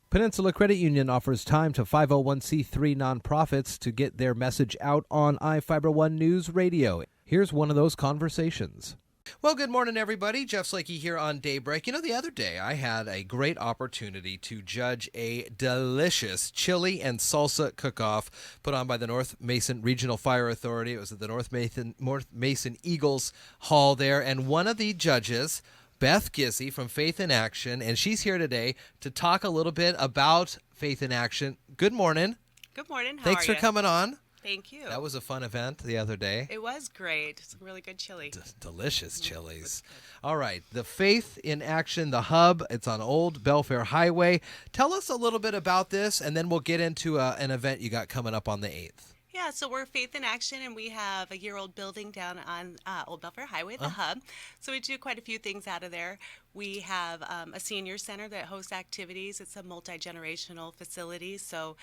Peninsula Credit Union offers time to 501c3 nonprofits to get their message out on iFiber One News Radio. Here's one of those conversations. Well, good morning, everybody. Jeff Slakey here on Daybreak. You know, the other day I had a great opportunity to judge a delicious chili and salsa cook-off put on by the North Mason Regional Fire Authority. It was at the North Mason Eagles Hall there, and one of the judges, Beth Gizzi from Faith in Action, and she's here today to talk a little bit about Faith in Action. Good morning. Good morning. How Thanks are for you? coming on. Thank you. That was a fun event the other day. It was great. It's really good chili. Delicious chilies. All right. The Faith in Action, the hub, it's on Old Belfair Highway. Tell us a little bit about this, and then we'll get into an event you got coming up on the 8th. Yeah, so we're Faith in Action, and we have a year-old building down on Old Belfair Highway, the hub. So we do quite a few things out of there. We have a senior center that hosts activities. It's a multi-generational facility. So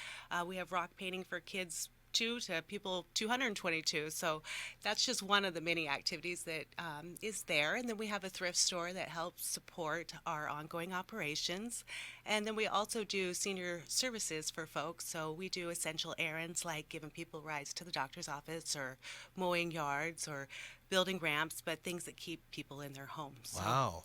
we have rock painting for kids 2 to people 222. So that's just one of the many activities that is there. And then we have a thrift store that helps support our ongoing operations. And then we also do senior services for folks. So we do essential errands like giving people rides to the doctor's office or mowing yards or building ramps, but things that keep people in their homes. Wow.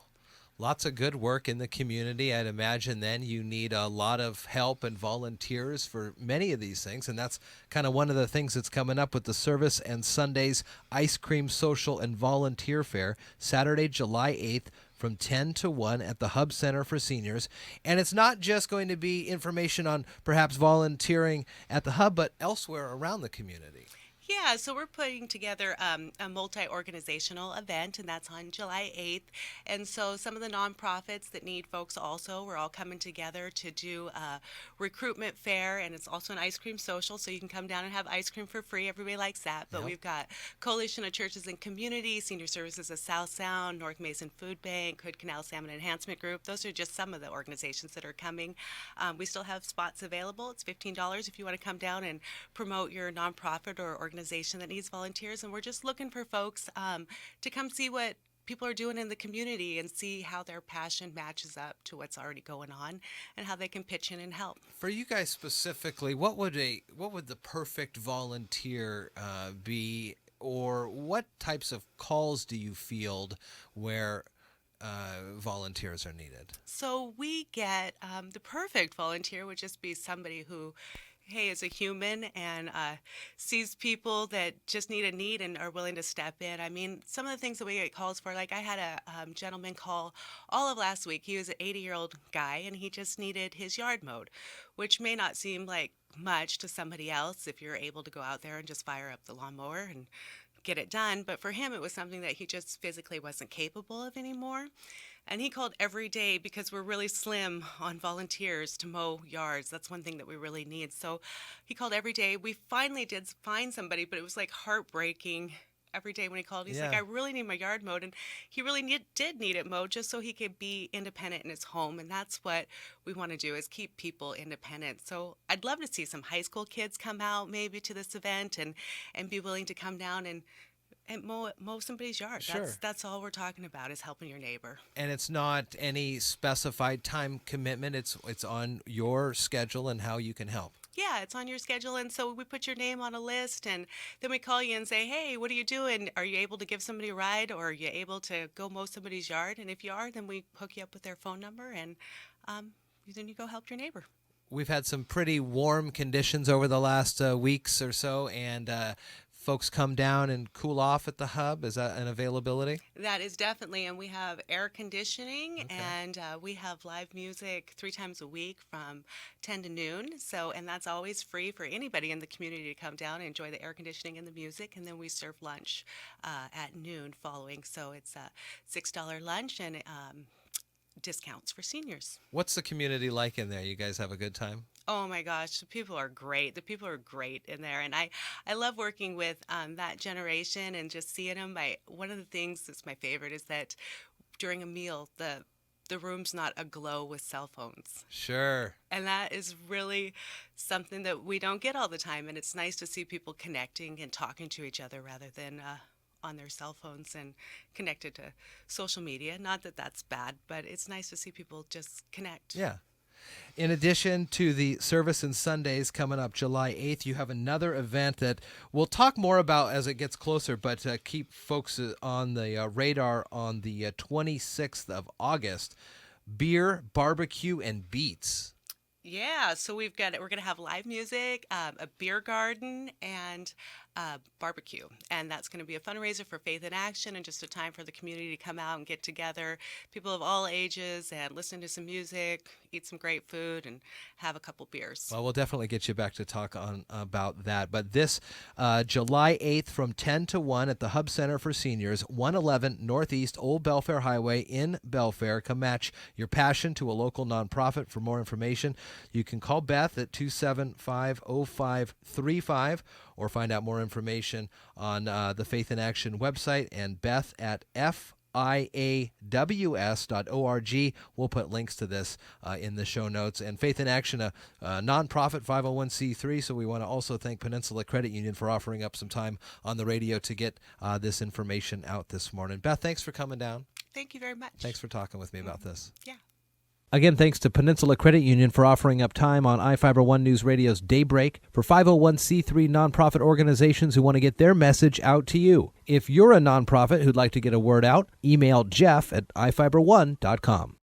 Lots of good work in the community. I'd imagine then you need a lot of help and volunteers for many of these things. And that's kind of one of the things that's coming up with the Service and Sundaes Ice Cream Social and Volunteer Fair, Saturday, July 8th from 10 to 1 at the Hub Center for Seniors. And it's not just going to be information on perhaps volunteering at the Hub, but elsewhere around the community. Yeah, so we're putting together a multi-organizational event, and that's on July 8th. And so some of the nonprofits that need folks also, we're all coming together to do a recruitment fair, and it's also an ice cream social, so you can come down and have ice cream for free. Everybody likes that. But We've got Coalition of Churches and Community, Senior Services of South Sound, North Mason Food Bank, Hood Canal Salmon Enhancement Group. Those are just some of the organizations that are coming. We still have spots available. It's $15 if you want to come down and promote your nonprofit or organization that needs volunteers, and we're just looking for folks to come see what people are doing in the community and see how their passion matches up to what's already going on and how they can pitch in and help. For you guys specifically, what would the perfect volunteer be, or what types of calls do you field where volunteers are needed? So we get the perfect volunteer would just be somebody who is a human and sees people that just need a need and are willing to step in. I mean, some of the things that we get calls for, like I had a gentleman call all of last week. He was an 80-year-old guy, and he just needed his yard mowed, which may not seem like much to somebody else if you're able to go out there and just fire up the lawnmower and get it done. But for him, it was something that he just physically wasn't capable of anymore. And he called every day because we're really slim on volunteers to mow yards. That's one thing that we really need. So he called every day. We finally did find somebody, but it was like heartbreaking every day when he called. He's like, I really need my yard mowed. And he really did need it mowed just so he could be independent in his home. And that's what we want to do, is keep people independent. So I'd love to see some high school kids come out maybe to this event and be willing to come down and mow somebody's yard. Sure. That's all we're talking about, is helping your neighbor. And it's not any specified time commitment. It's on your schedule and how you can help. Yeah, it's on your schedule, and so we put your name on a list, and then we call you and say, hey, what are you doing? Are you able to give somebody a ride, or are you able to go mow somebody's yard? And if you are, then we hook you up with their phone number, and then you go help your neighbor. We've had some pretty warm conditions over the last weeks or so, and folks come down and cool off at the hub. Is that an availability? That is definitely, and we have air conditioning, and we have live music 3 times a week from 10 to noon. So, and that's always free for anybody in the community to come down and enjoy the air conditioning and the music. And then we serve lunch at noon following. So it's a $6 lunch and discounts for seniors. What's the community like in there? You guys have a good time? Oh my gosh, the people are great. The people are great in there, and I love working with that generation and just seeing them. One of the things that's my favorite is that during a meal, the room's not aglow with cell phones. Sure. And that is really something that we don't get all the time, and it's nice to see people connecting and talking to each other rather than on their cell phones and connected to social media. Not that that's bad, but it's nice to see people just connect. Yeah. In addition to the service and Sundays coming up July 8th, you have another event that we'll talk more about as it gets closer, but keep folks on the radar on the 26th of August. Beer, barbecue, and beats. Yeah, so we're going to have live music, a beer garden, and barbecue. And that's going to be a fundraiser for Faith in Action and just a time for the community to come out and get together, people of all ages, and listen to some music, eat some great food, and have a couple beers. Well, we'll definitely get you back to talk about that. But this July 8th from 10 to 1 at the Hub Center for Seniors, 111 Northeast Old Belfair Highway in Belfair. Come match your passion to a local nonprofit. For more information, you can call Beth at 275-0535 or find out more information on the Faith in Action website, and Beth at FIAWS.org. We'll put links to this in the show notes. And Faith in Action, a nonprofit 501c3, so we want to also thank Peninsula Credit Union for offering up some time on the radio to get this information out this morning. Beth, thanks for coming down. Thank you very much. Thanks for talking with me about this. Yeah. Again, thanks to Peninsula Credit Union for offering up time on iFiber One News Radio's Daybreak for 501c3 nonprofit organizations who want to get their message out to you. If you're a nonprofit who'd like to get a word out, email Jeff at ifiber1.com.